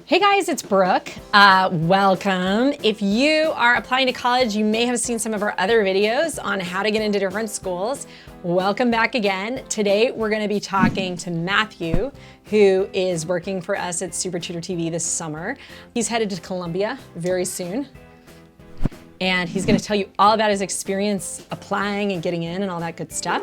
Hey guys, it's Brooke. Welcome. If you are applying to college, you may have seen some of our other videos on how to get into different schools. Welcome back again. Today, we're gonna be talking to Matthew, who is working for us at SupertutorTV this summer. He's headed to Columbia very soon. And he's gonna tell you all about his experience applying and getting in and all that good stuff.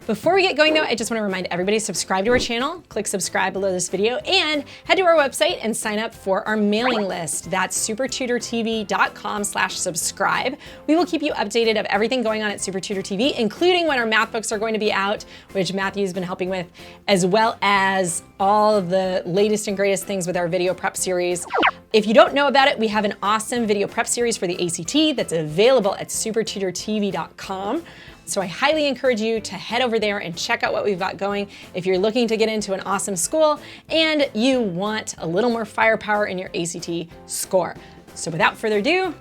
Before we get going though, I just want to remind everybody to subscribe to our channel, click subscribe below this video, and head to our website and sign up for our mailing list. That's supertutortv.com/subscribe. We will keep you updated of everything going on at SupertutorTV, including when our math books are going to be out, which Matthew's been helping with, as well as all of the latest and greatest things with our video prep series. If you don't know about it, we have an awesome video prep series for the ACT that's available at supertutortv.com. So I highly encourage you to head over there and check out what we've got going if you're looking to get into an awesome school and you want a little more firepower in your ACT score. So without further ado.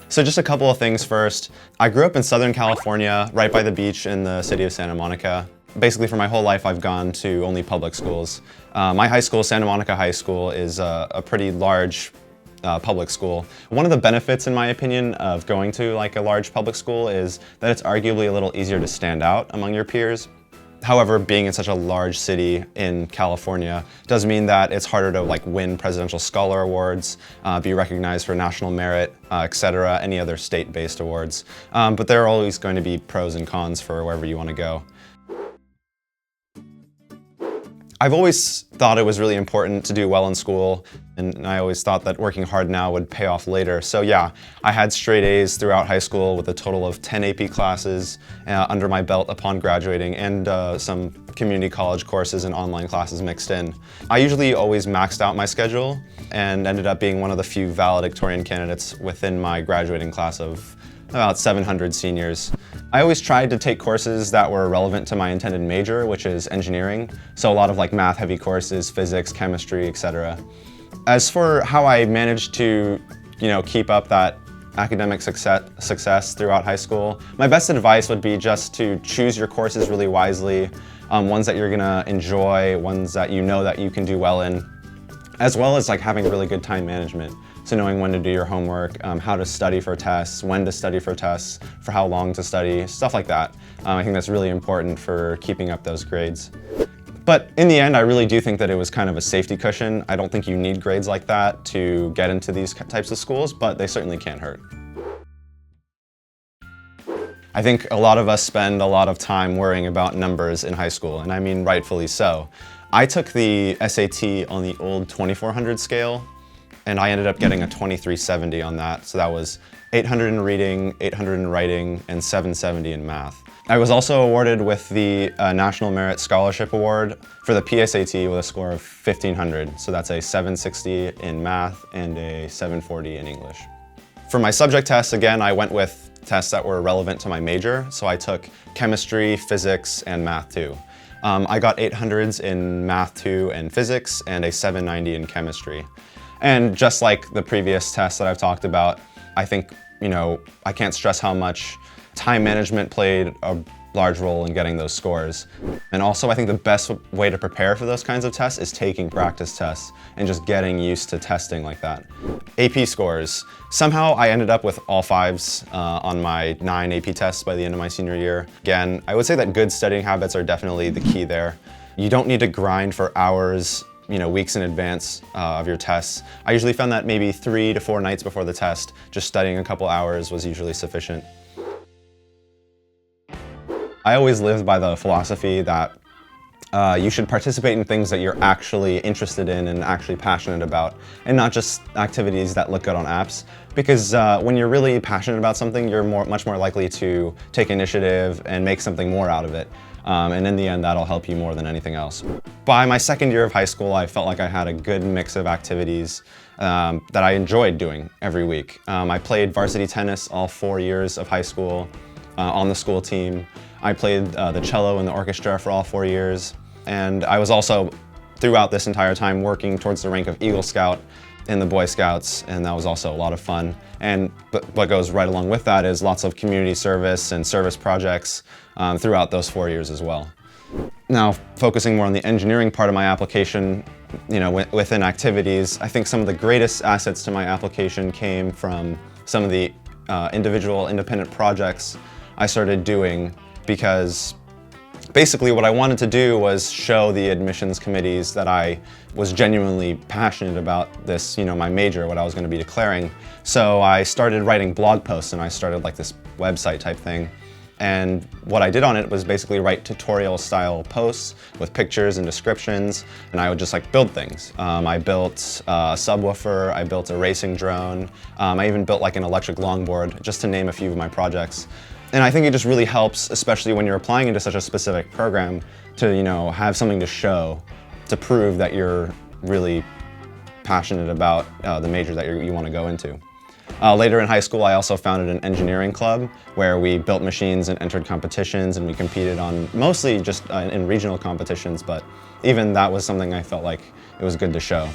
So just a couple of things first. I grew up in Southern California, right by the beach in the city of Santa Monica. Basically for my whole life, I've gone to only public schools. My high school, Santa Monica High School, is a pretty large public school. One of the benefits, in my opinion, of going to like a large public school is that it's arguably a little easier to stand out among your peers. However, being in such a large city in California does mean that it's harder to like win Presidential Scholar Awards, be recognized for national merit, etc., any other state-based awards. But there are always going to be pros and cons for wherever you want to go. I've always thought it was really important to do well in school, and I always thought that working hard now would pay off later. So yeah, I had straight A's throughout high school with a total of 10 AP classes under my belt upon graduating, and some community college courses and online classes mixed in. I usually always maxed out my schedule and ended up being one of the few valedictorian candidates within my graduating class of about 700 seniors. I always tried to take courses that were relevant to my intended major, which is engineering. So a lot of like math heavy courses, physics, chemistry, etc. As for how I managed to, keep up that academic success throughout high school, my best advice would be just to choose your courses really wisely, ones that you're gonna enjoy, ones that you know that you can do well in, as well as like having really good time management. So knowing when to do your homework, how to study for tests, when to study for tests, for how long to study, stuff like that. I think that's really important for keeping up those grades. But in the end, I really do think that it was kind of a safety cushion. I don't think you need grades like that to get into these types of schools, but they certainly can't hurt. I think a lot of us spend a lot of time worrying about numbers in high school, and I mean rightfully so. I took the SAT on the old 2400 scale, and I ended up getting a 2370 on that. So that was 800 in reading, 800 in writing, and 770 in math. I was also awarded with the National Merit Scholarship Award for the PSAT with a score of 1500. So that's a 760 in math and a 740 in English. For my subject tests, again, I went with tests that were relevant to my major. So I took chemistry, physics, and math 2. I got 800s in math 2 and physics, and a 790 in chemistry. And just like the previous tests that I've talked about, I think, I can't stress how much time management played a large role in getting those scores. And also, I think the best way to prepare for those kinds of tests is taking practice tests and just getting used to testing like that. AP scores. Somehow I ended up with all 5s on my 9 AP tests by the end of my senior year. Again, I would say that good studying habits are definitely the key there. You don't need to grind for hours, weeks in advance of your tests. I usually found that maybe 3 to 4 nights before the test, just studying a couple hours was usually sufficient. I always lived by the philosophy that you should participate in things that you're actually interested in and actually passionate about, and not just activities that look good on apps. Because when you're really passionate about something, you're much more likely to take initiative and make something more out of it. And in the end, that'll help you more than anything else. By my second year of high school, I felt like I had a good mix of activities that I enjoyed doing every week. I played varsity tennis all 4 years of high school on the school team. I played the cello in the orchestra for all 4 years. And I was also, throughout this entire time, working towards the rank of Eagle Scout in the Boy Scouts, and that was also a lot of fun. And what goes right along with that is lots of community service and service projects throughout those 4 years as well. Now, focusing more on the engineering part of my application, within activities. I think some of the greatest assets to my application came from some of the individual independent projects I started doing, because basically what I wanted to do was show the admissions committees that I was genuinely passionate about this, my major, what I was going to be declaring. So I started writing blog posts, and I started like this website type thing. And what I did on it was basically write tutorial style posts with pictures and descriptions, and I would just like build things. I built a subwoofer, I built a racing drone, I even built like an electric longboard, just to name a few of my projects. And I think it just really helps, especially when you're applying into such a specific program, to have something to show, to prove that you're really passionate about the major that you want to go into. Later in high school, I also founded an engineering club where we built machines and entered competitions, and we competed on mostly just in regional competitions, but even that was something I felt like it was good to show.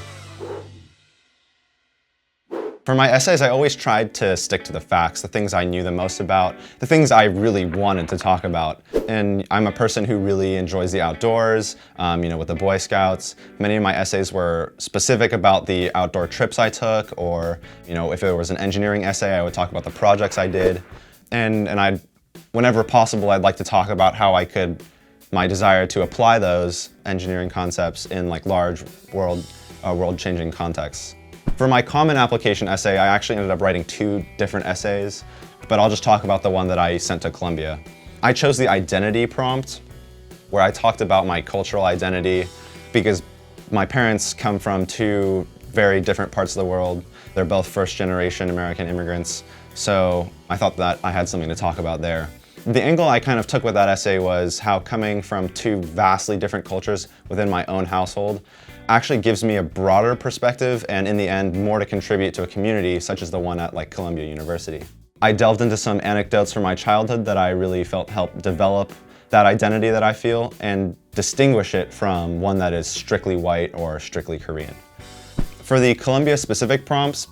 For my essays, I always tried to stick to the facts, the things I knew the most about, the things I really wanted to talk about. And I'm a person who really enjoys the outdoors, with the Boy Scouts. Many of my essays were specific about the outdoor trips I took, or if it was an engineering essay, I would talk about the projects I did. And whenever possible, I'd like to talk about how my desire to apply those engineering concepts in like large world-changing contexts. For my common application essay, I actually ended up writing 2 different essays, but I'll just talk about the one that I sent to Columbia. I chose the identity prompt, where I talked about my cultural identity, because my parents come from 2 very different parts of the world. They're both first-generation American immigrants, so I thought that I had something to talk about there. The angle I kind of took with that essay was how coming from 2 vastly different cultures within my own household actually gives me a broader perspective, and in the end, more to contribute to a community such as the one at Columbia University. I delved into some anecdotes from my childhood that I really felt helped develop that identity that I feel and distinguish it from one that is strictly white or strictly Korean. For the Columbia specific prompts,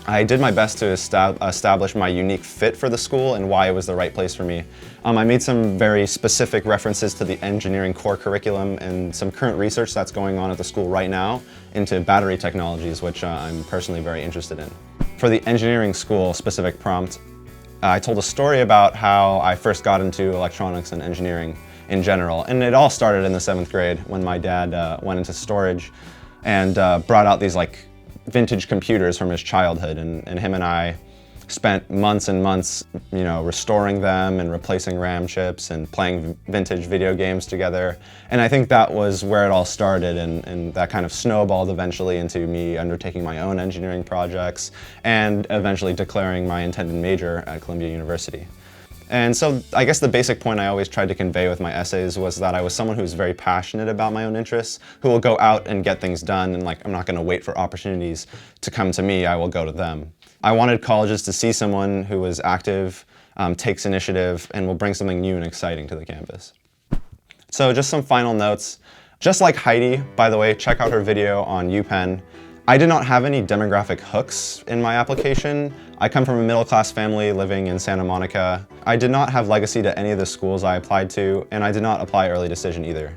I did my best to establish my unique fit for the school and why it was the right place for me. I made some very specific references to the engineering core curriculum and some current research that's going on at the school right now into battery technologies, which I'm personally very interested in. For the engineering school specific prompt, I told a story about how I first got into electronics and engineering in general. And it all started in the 7th grade when my dad went into storage and brought out these vintage computers from his childhood, and him and I spent months and months, restoring them and replacing RAM chips and playing vintage video games together. And I think that was where it all started, and that kind of snowballed eventually into me undertaking my own engineering projects and eventually declaring my intended major at Columbia University. And so I guess the basic point I always tried to convey with my essays was that I was someone who's very passionate about my own interests, who will go out and get things done, and I'm not going to wait for opportunities to come to me, I will go to them. I wanted colleges to see someone who was active, takes initiative, and will bring something new and exciting to the campus. So just some final notes. Just like Heidi, by the way, check out her video on UPenn. I did not have any demographic hooks in my application. I come from a middle-class family living in Santa Monica. I did not have legacy to any of the schools I applied to, and I did not apply early decision either.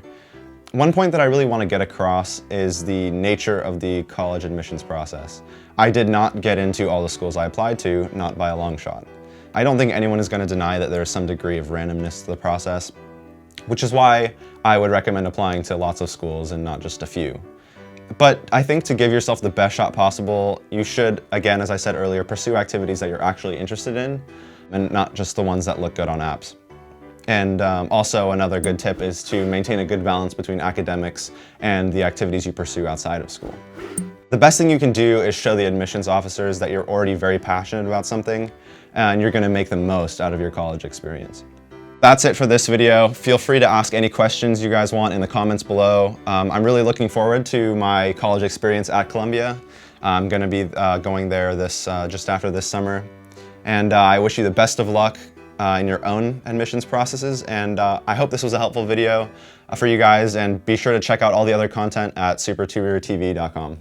One point that I really want to get across is the nature of the college admissions process. I did not get into all the schools I applied to, not by a long shot. I don't think anyone is going to deny that there is some degree of randomness to the process, which is why I would recommend applying to lots of schools and not just a few. But I think to give yourself the best shot possible, you should, again, as I said earlier, pursue activities that you're actually interested in and not just the ones that look good on apps. And also another good tip is to maintain a good balance between academics and the activities you pursue outside of school. The best thing you can do is show the admissions officers that you're already very passionate about something and you're going to make the most out of your college experience. That's it for this video. Feel free to ask any questions you guys want in the comments below. I'm really looking forward to my college experience at Columbia. I'm going to be going there just after this summer. And I wish you the best of luck in your own admissions processes. And I hope this was a helpful video for you guys. And be sure to check out all the other content at SupertutorTV.com.